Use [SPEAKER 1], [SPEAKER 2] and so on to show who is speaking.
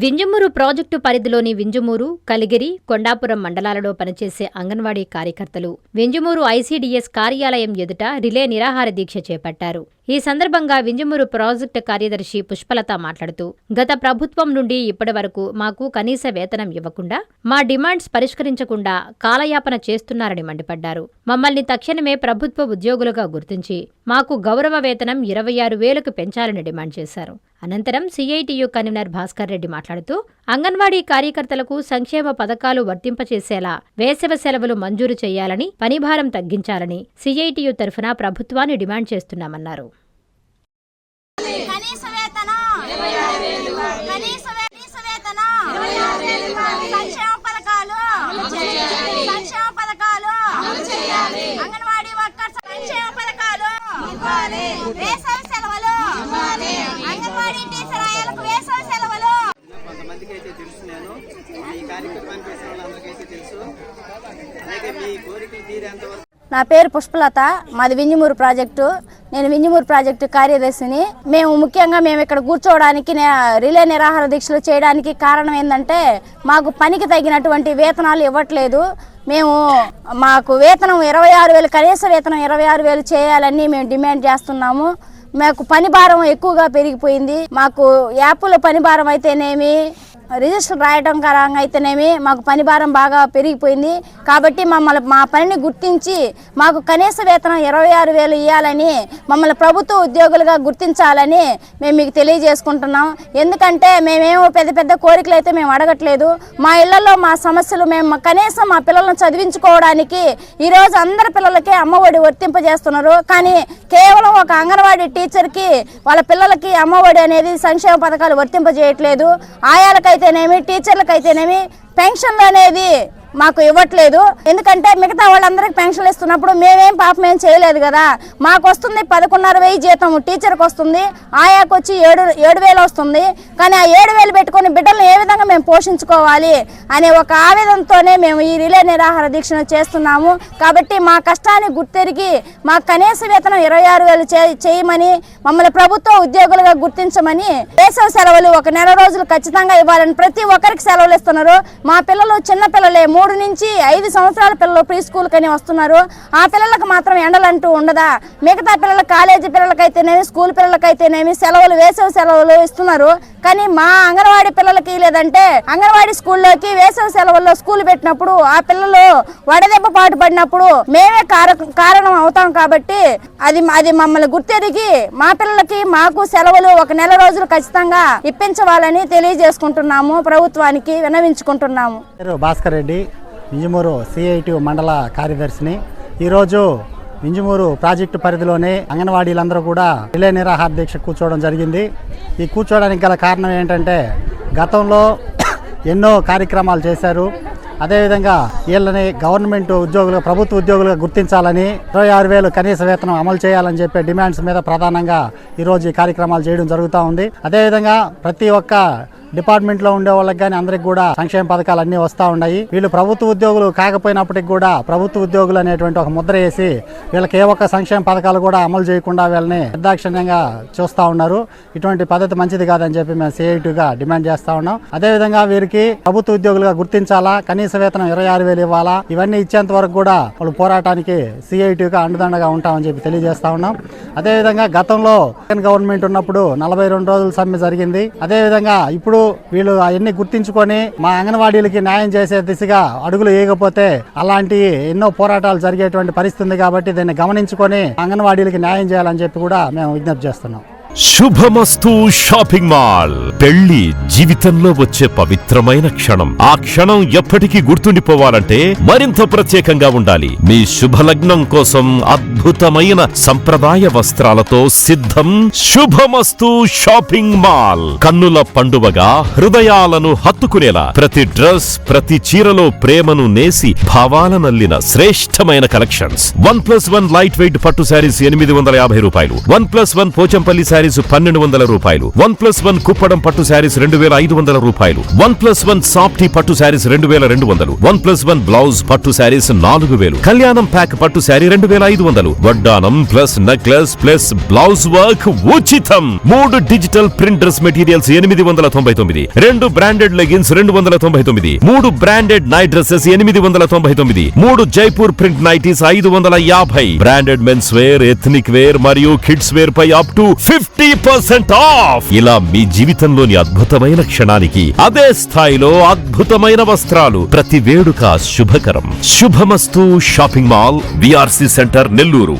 [SPEAKER 1] Vinjamuru project పరిధిలోని వింజమూరు, కలిగిరి, కొండాపురం మండలాలలో పనిచేసే అంగన్వాడీ కార్యకర్తలు వింజమూరు ఐసీడీఎస్ కార్యాలయం ఎదుట రిలే నిరాహార దీక్ష చేపట్టారు. ఈ సందర్భంగా వింజమూరు ప్రాజెక్టు కార్యదర్శి పుష్పలత మాట్లాడుతూ, గత ప్రభుత్వం నుండి ఇప్పటి వరకు మాకు కనీస వేతనం ఇవ్వకుండా, మా డిమాండ్స్ పరిష్కరించకుండా కాలయాపన చేస్తున్నారని మండిపడ్డారు. మమ్మల్ని తక్షణమే ప్రభుత్వ ఉద్యోగులుగా గుర్తించి మాకు గౌరవ వేతనం 26,000కు పెంచాలని డిమాండ్ చేశారు. అనంతరం సిఐటియు కన్వీనర్ భాస్కర్ రెడ్డి మాట్లాడుతూ, అంగన్వాడీ కార్యకర్తలకు సంక్షేమ పథకాలు వర్తింపచేసేలా వేసవి సెలవులు మంజూరు చేయాలని, పనిభారం తగ్గించాలని సిఐటియు తరఫున ప్రభుత్వాన్ని డిమాండ్ చేస్తున్నామన్నారు.
[SPEAKER 2] నా పేరు పుష్పలత, మాది వింజమూరు ప్రాజెక్టు. నేను వింజమూరు ప్రాజెక్టు కార్యదర్శిని. మేము ఇక్కడ కూర్చోవడానికి రిలే నిరాహార దీక్షలు చేయడానికి కారణం ఏంటంటే, మాకు పనికి తగినటువంటి వేతనాలు ఇవ్వట్లేదు. మాకు వేతనం 26,000, కనీస వేతనం 26,000 చేయాలని మేము డిమాండ్ చేస్తున్నాము. మాకు పని భారం ఎక్కువగా పెరిగిపోయింది. మాకు యాప్లో పని భారం అయితేనేమి, రిజిస్టర్ రాయడం కారంగా అయితేనేమి మాకు పని భారం బాగా పెరిగిపోయింది. కాబట్టి మా పనిని గుర్తించి మాకు కనీస వేతనం 26,000 ఇవ్వాలని, మమ్మల్ని ప్రభుత్వ ఉద్యోగులుగా గుర్తించాలని మేము మీకు తెలియజేసుకుంటున్నాం. ఎందుకంటే మేమేమో పెద్ద పెద్ద కోరికలు అయితే మేము అడగట్లేదు. మా ఇళ్లలో మా సమస్యలు కనీసం మా పిల్లలను చదివించుకోవడానికి ఈరోజు అందరి పిల్లలకి అమ్మఒడి వర్తింపజేస్తున్నారు. కానీ కేవలం ఒక అంగన్వాడీ టీచర్కి వాళ్ళ పిల్లలకి అమ్మఒడి అనేది సంక్షేమ పథకాలు వర్తింపజేయట్లేదు. ఆయాలకైతేనేమి, టీచర్లకైతేనేమి పెన్షన్లు అనేది మాకు ఇవ్వట్లేదు. ఎందుకంటే మిగతా వాళ్ళందరికీ పెన్షన్లు ఇస్తున్నప్పుడు మేమేం పాపం ఏం చేయలేదు కదా. మాకు వస్తుంది 11,500 జీతం, టీచర్కి వస్తుంది, ఆయాకు వచ్చి 7,000 వస్తుంది. కానీ ఆ 7,000 పెట్టుకుని బిడ్డలను ఏ విధంగా మేము పోషించుకోవాలి అనే ఒక ఆవేదనతోనే మేము ఈ రిలే నిరాహార దీక్షను చేస్తున్నాము. కాబట్టి మా కష్టాన్ని గుర్తెరిగి మాకు కనీస వేతనం 26,000 చేయమని, మమ్మల్ని ప్రభుత్వ ఉద్యోగులుగా గుర్తించమని, వేసవి సెలవులు 1 నెల రోజులు ఖచ్చితంగా ఇవ్వాలని ప్రతి ఒక్కరికి సెలవులు ఇస్తున్నారు. మా పిల్లలు చిన్న పిల్లలే, 3 నుంచి 5 సంవత్సరాల పిల్లలు ప్రీ స్కూల్ కని వస్తున్నారు. ఆ పిల్లలకు మాత్రం ఎండలంటూ ఉండదా? మిగతా పిల్లల కాలేజీ పిల్లలకైతేనేమి, స్కూల్ పిల్లలకైతేనేమి సెలవులు, వేసవి సెలవులు ఇస్తున్నారు. కానీ మా అంగన్వాడీ పిల్లలకి లేదంటే, అంగన్వాడీ స్కూల్లోకి వేసవి సెలవుల్లో స్కూల్ పెట్టినప్పుడు ఆ పిల్లలు వడదెబ్బ పాటు పడినప్పుడు మేమే కారణం అవుతాం. కాబట్టి అది మమ్మల్ని గుర్తెరిగి మా పిల్లలకి మాకు సెలవులు 1 నెల రోజులు ఖచ్చితంగా ఇప్పించవాలని తెలియజేసుకుంటున్నాము, ప్రభుత్వానికి విన్నవించుకుంటున్నాము.
[SPEAKER 3] భాస్కర్ రెడ్డి, వింజమూరు సిఐటియు మండల కార్యదర్శిని. ఈరోజు వింజమూరు ప్రాజెక్టు పరిధిలోనే అంగన్వాడీలందరూ కూడా రిలే నిరాహార దీక్ష కూర్చోవడం జరిగింది. ఈ కూర్చోవడానికి గల కారణం ఏంటంటే, గతంలో ఎన్నో కార్యక్రమాలు చేశారు. అదేవిధంగా వీళ్ళని గవర్నమెంట్ ఉద్యోగులు, ప్రభుత్వ ఉద్యోగులుగా గుర్తించాలని, 26,000 కనీస వేతనం అమలు చేయాలని చెప్పే డిమాండ్స్ మీద ప్రధానంగా ఈరోజు ఈ కార్యక్రమాలు చేయడం జరుగుతూ ఉంది. అదేవిధంగా ప్రతి ఒక్క డిపార్ట్మెంట్లో ఉండే వాళ్ళకి కానీ అందరికి కూడా సంక్షేమ పథకాలు అన్నీ వస్తూ ఉన్నాయి. వీళ్ళు ప్రభుత్వ ఉద్యోగులు కాకపోయినప్పటికి కూడా ప్రభుత్వ ఉద్యోగులు అనేటువంటి ఒక ముద్ర వేసి వీళ్ళకి ఏ ఒక్క సంక్షేమ పథకాలు కూడా అమలు చేయకుండా వీళ్ళని నిర్దాక్షిణ్యంగా చూస్తూ ఉన్నారు. ఇటువంటి పద్ధతి మంచిది కాదని చెప్పి మేము సిఐటిగా డిమాండ్ చేస్తూ ఉన్నాం. అదేవిధంగా వీరికి ప్రభుత్వ ఉద్యోగులుగా గుర్తించాలా, కనీస వేతనం 26,000 ఇవ్వాలా, ఇవన్నీ ఇచ్చేంత వరకు కూడా వాళ్ళు పోరాటానికి సిఐటిగా అండదండగా ఉంటామని చెప్పి తెలియజేస్తా ఉన్నాం. అదేవిధంగా గతంలో గవర్నమెంట్ ఉన్నప్పుడు 42 రోజుల సమ్మె జరిగింది. అదేవిధంగా ఇప్పుడు వీళ్ళు అవన్నీ గుర్తించుకొని మా అంగన్వాడీలకి న్యాయం చేసే దిశగా అడుగులు వేయకపోతే అలాంటి ఎన్నో పోరాటాలు జరిగేటువంటి పరిస్థితి ఉంది. కాబట్టి దీన్ని గమనించుకొని అంగన్వాడీలకి న్యాయం చేయాలని చెప్పి కూడా మేము విజ్ఞప్తి చేస్తున్నాం.
[SPEAKER 4] శుభమస్తు షాపింగ్ మాల్. పెళ్లి జీవితంలో వచ్చే పవిత్రమైన క్షణం. ఆ క్షణం ఎప్పటికీ గుర్తుండిపోవాలంటే మరింత ప్రత్యేకంగా ఉండాలి. మీ శుభలగ్నం కోసం అద్భుతమైన సంప్రదాయ వస్త్రాలతో సిద్ధం శుభమస్తు షాపింగ్ మాల్. కన్నుల పండువగా హృదయాలను హత్తుకునేలా ప్రతి డ్రెస్, ప్రతి చీరలో ప్రేమను నేసి భావాలనల్లిన శ్రేష్టమైన కలెక్షన్స్. 1+1 లైట్ వెయిట్ పట్టు శారీస్ 850 రూపాయలు, 1+1 పోచంపల్లి శారీ శారీస్ 1200 రూపాయలు, 1+1 కుప్పడం పట్టు శారీస్ 2500 రూపాయలు, 1+1 సాఫ్టీ పట్టు శారీస్ 2200, 1+1 బ్లౌజ్ పట్టు శారీస్ 4000, కళ్యాణం ప్యాక్ పట్టు శారీ 2500, వడ్డానం plus necklace plus blouse work ఉచితం. 3 digital print dress materials 899, 2 branded leggings 299, 3 branded night dresses 899, 3 Jaipur print nighties 550, branded men's wear, ethnic wear మరియు కిడ్స్ వేర్ పై అప్ టు 50% ఆఫ్. ఇలా మీ జీవితంలోని అద్భుతమైన క్షణానికి అదే స్థాయిలో అద్భుతమైన వస్త్రాలు. ప్రతి వేడుక శుభకరం. శుభమస్తు shopping mall, VRC centre, Nellore.